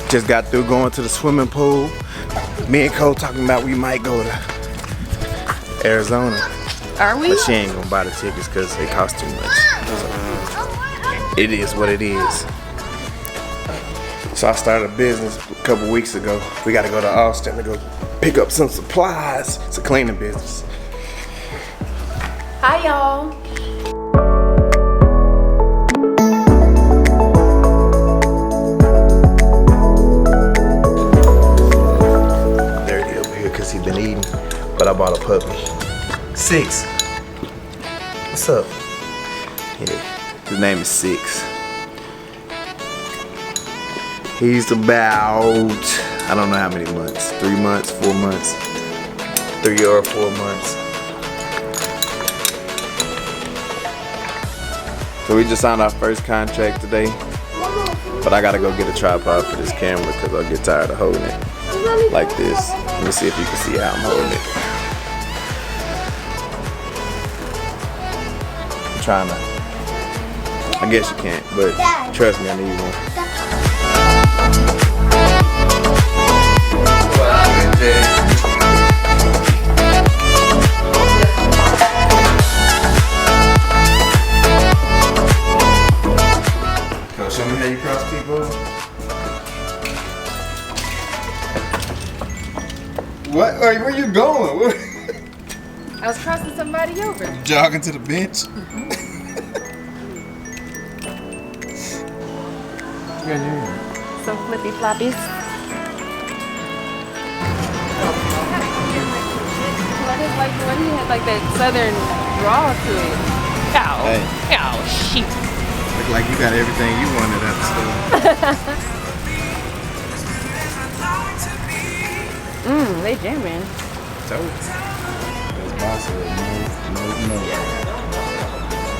Just got through going to the swimming pool. Me and Cole talking about we might go to Arizona. Are we? But she ain't gonna buy the tickets because it costs too much. So, it is what it is. So I started a business a couple weeks ago. We gotta go to Austin to go pick up some supplies. It's a cleaning business. Hi, y'all. He been eating, but I bought a puppy. 6. What's up? Yeah, his name is 6. He's about, I don't know how many months, 3 months, 4 months, 3 or 4 months. So we just signed our first contract today, but I gotta go get a tripod for this camera because I'll get tired of holding it like this. Let me see if you can see how I'm holding it. I'm trying to, I guess you can't, but trust me, I need one. Come show me how you cross people. What? Where you going? I was crossing somebody over. Jogging to the bench? Some flippy floppies. What is like when he had like that southern drawl to it? Cow. Hey. Cow. Sheep. Look like you got everything you wanted at the store. They jamming. Told you. That's boss said, no.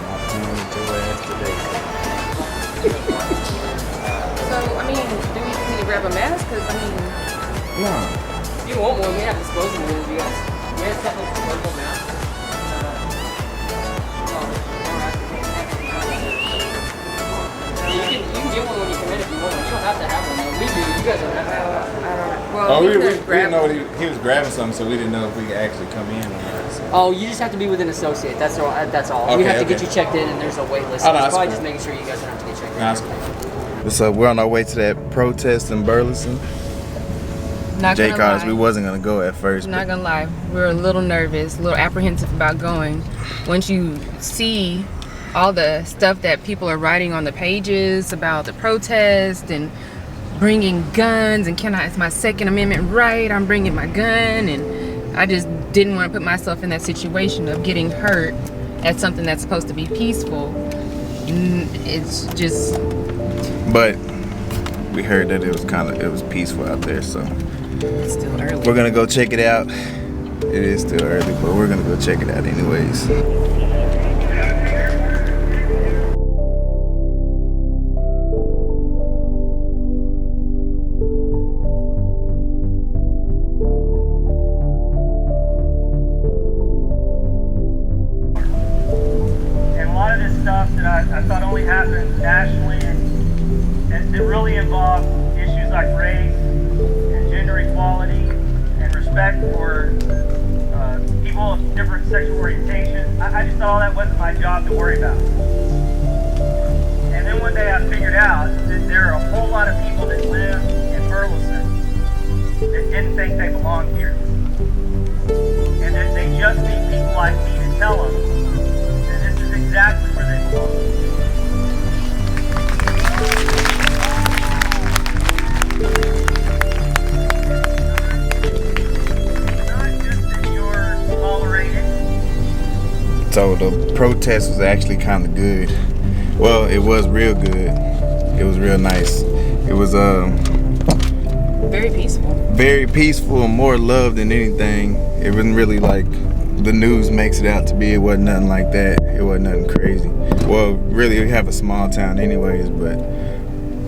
Not playing with your ass today. So, I mean, do we need to grab a mask? Because, I mean... No. If you want one, we have disposable ones. You guys. We have several disposable masks. You can get one when you come in if you want one. You don't have to have one. We do. You guys don't have to have one. I don't know. Well, we didn't know he was grabbing something, so we didn't know if we could actually come in or not. So. Oh, you just have to be with an associate. That's all. Okay, we have to get you checked in, and there's a wait list. Oh, no, it's probably cool. just making sure you guys don't have to get checked in. Nah, cool. What's up? We're on our way to that protest in Burleson. Not Jay gonna called us. lie. We wasn't gonna go at first. Not gonna lie, we were a little nervous, a little apprehensive about going. Once you see all the stuff that people are writing on the pages about the protest and bringing guns and it's my Second Amendment right, I'm bringing my gun, and I just didn't want to put myself in that situation of getting hurt at something that's supposed to be peaceful. It's just... But we heard that it was peaceful out there, so It's still early. we're gonna go check it out. It is still early, but we're gonna go check it out anyways. And a lot of this stuff that I thought only happened nationally, and it really involved issues like race and gender equality and respect for people of different sexual orientation. I just thought all that wasn't my job to worry about. And then one day I figured out that there are a whole lot of people that live in Burleson that didn't think they belonged here. And that they just need people like me to tell them that this is exactly where they belong. It's not just that you're tolerated. So the protest was actually kind of good. Well, it was real good. It was real nice. It was Very peaceful. very peaceful and more love than anything. It wasn't really like the news makes it out to be. It wasn't nothing like that. It wasn't nothing crazy. Well, really, we have a small town anyways, but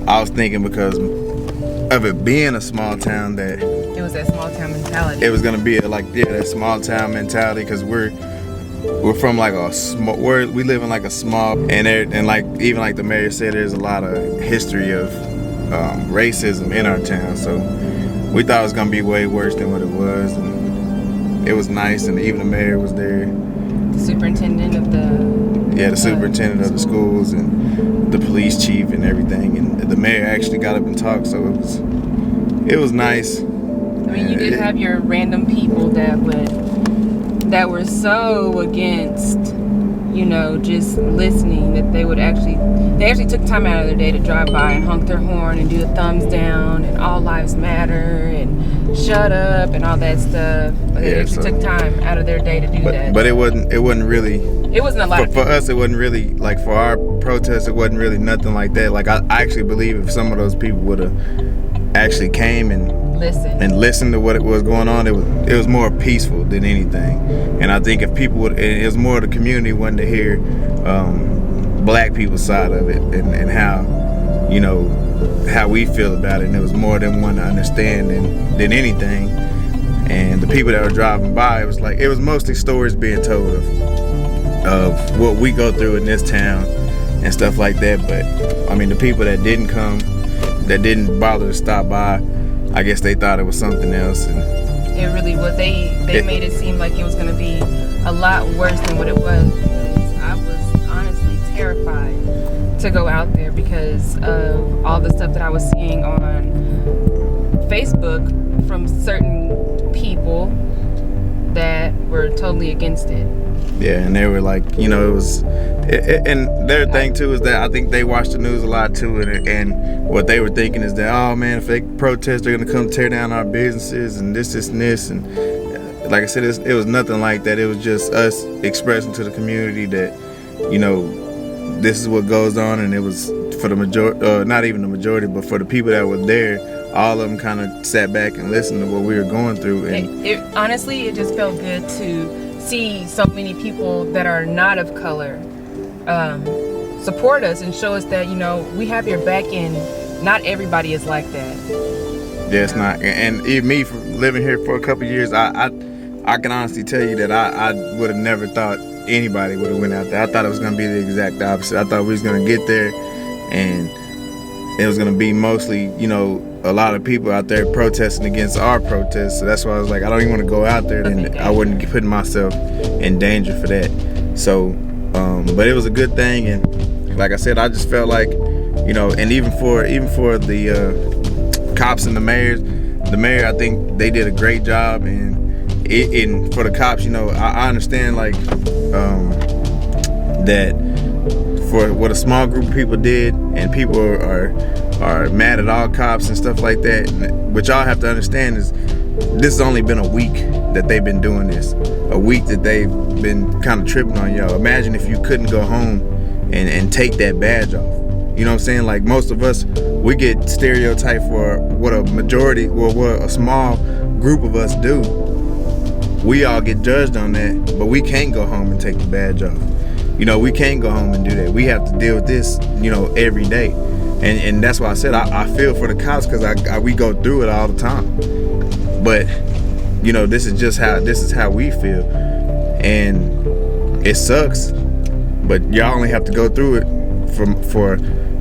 I was thinking because of it being a small town that It was that small town mentality. it was gonna be that small town mentality, because we're from like a small, we live in like a small, and like even like the mayor said, there's a lot of history of racism in our town. So we thought it was gonna be way worse than what it was, and it was nice. And even the mayor was there. The superintendent of The superintendent of the schools and the police chief and everything. And the mayor actually got up and talked, so it was nice. I mean, you did have your random people that were so against, just listening, that they actually took time out of their day to drive by and honk their horn and do the thumbs down and all lives matter and shut up and all that stuff. But they actually took time out of their day to do that. But it wasn't really. It wasn't a lot. For us, it wasn't really like, for our protest, it wasn't really nothing like that. Like I actually believe if some of those people would have actually came and listened to what was going on, it was more peaceful than anything. And I think if people would, it was more the community wanted to hear black people's side of it and how how we feel about it, and it was more than one to understand than anything. And the people that were driving by, it was mostly stories being told of what we go through in this town and stuff like that. But I mean, the people that didn't come, that didn't bother to stop by, I guess they thought it was something else. And it really was. They made it seem like it was going to be a lot worse than what it was. Because I was honestly terrified to go out there because of all the stuff that I was seeing on Facebook from certain people that were totally against it. Yeah, and they were like, it was, and their thing too is that I think they watch the news a lot too, and what they were thinking is that, oh man, if they protest, they're gonna come tear down our businesses and this, and like I said, it was nothing like that. It was just us expressing to the community that, this is what goes on, and it was for the majority, not even the majority, but for the people that were there, all of them kind of sat back and listened to what we were going through. And honestly, it just felt good to see so many people that are not of color support us and show us that we have your back, and not everybody is like that. Yeah, it's not. And even me, for living here for a couple of years, I can honestly tell you that I would have never thought anybody would have went out there. I thought it was going to be the exact opposite. I thought we was going to get there and it was going to be mostly, a lot of people out there protesting against our protests. So that's why I was like, I don't even want to go out there, and I wouldn't be putting myself in danger for that. So, but it was a good thing. And like I said, I just felt like, and even for the cops and the mayor, I think they did a great job. And for the cops, I understand that for what a small group of people did, and people are mad at all cops and stuff like that. What y'all have to understand is this has only been a week that they've been doing this. A week that they've been kind of tripping on y'all. Imagine if you couldn't go home and take that badge off. You know what I'm saying? Like, most of us, we get stereotyped for what a majority, or what a small group of us do. We all get judged on that, but we can't go home and take the badge off. We can't go home and do that. We have to deal with this, every day. And that's why I said I feel for the cops, because we go through it all the time. But this is how we feel, and it sucks. But y'all only have to go through it from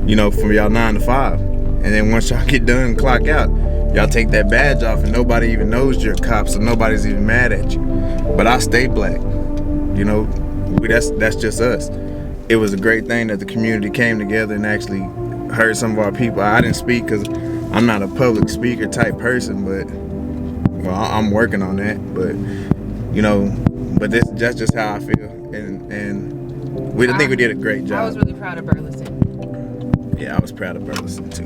y'all 9 to 5, and then once y'all get done and clock out, y'all take that badge off, and nobody even knows you're a cop, so nobody's even mad at you. But I stay black. That's just us. It was a great thing that the community came together and actually heard some of our people. I didn't speak because I'm not a public speaker type person, but Well, I'm working on that, but you know, but that's just how I feel, and I think we did a great job. I was really proud of Burleson. Yeah, I was proud of Burleson too.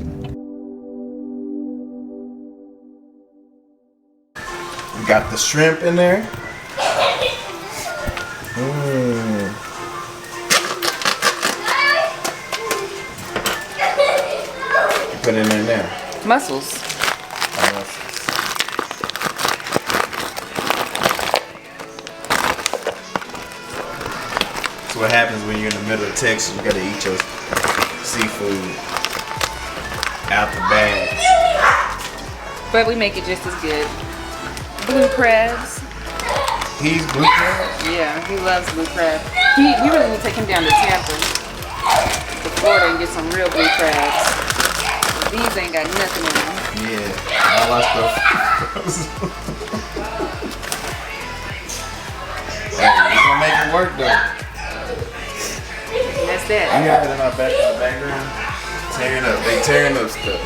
We got the shrimp in there. Put it in there. Mussels. So what happens when you're in the middle of Texas, you gotta eat your seafood out the bag. But we make it just as good. Blue crabs. He's blue crab? Yeah, he loves blue crab. We really need to take him down to Tampa, to Florida, and get some real blue crabs. These ain't got nothing in them. Yeah, all our stuff. Hey, we gonna make it work though. And that's that. We got it in our background. Tearing up. They tearing up stuff.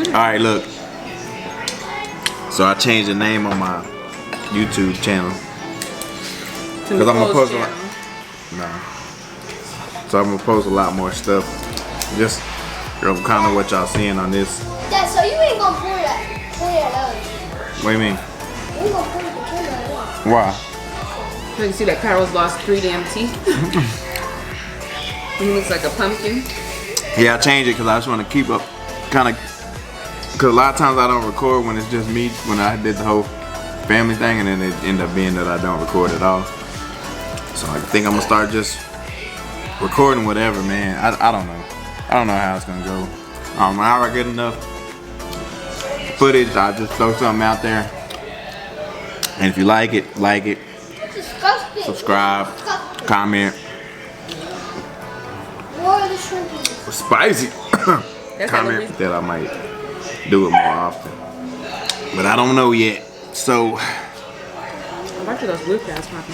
Alright, look. So I changed the name on my YouTube channel. Because I'm gonna post a lot. No. So I'm gonna post a lot more stuff. Just kind of what y'all seeing on this. Dad, so you ain't gonna pour that out. What do you mean? You ain't gonna pour the out. Why? You can see that Carol's lost 3 damn teeth. He looks like a pumpkin. Yeah, I changed it because I just want to keep up, kind of. Because a lot of times I don't record when it's just me. When I did the whole family thing, and then it end up being that I don't record at all. So I think I'm gonna start just recording whatever, man. I don't know. I don't know how it's gonna go. How I get enough footage, I just throw something out there. And if you like it, Disgusting. subscribe, comment. More of the shrimpies. Spicy. That's Comment that I might do it more often, but I don't know yet. So I like those blue crabs, Poppy.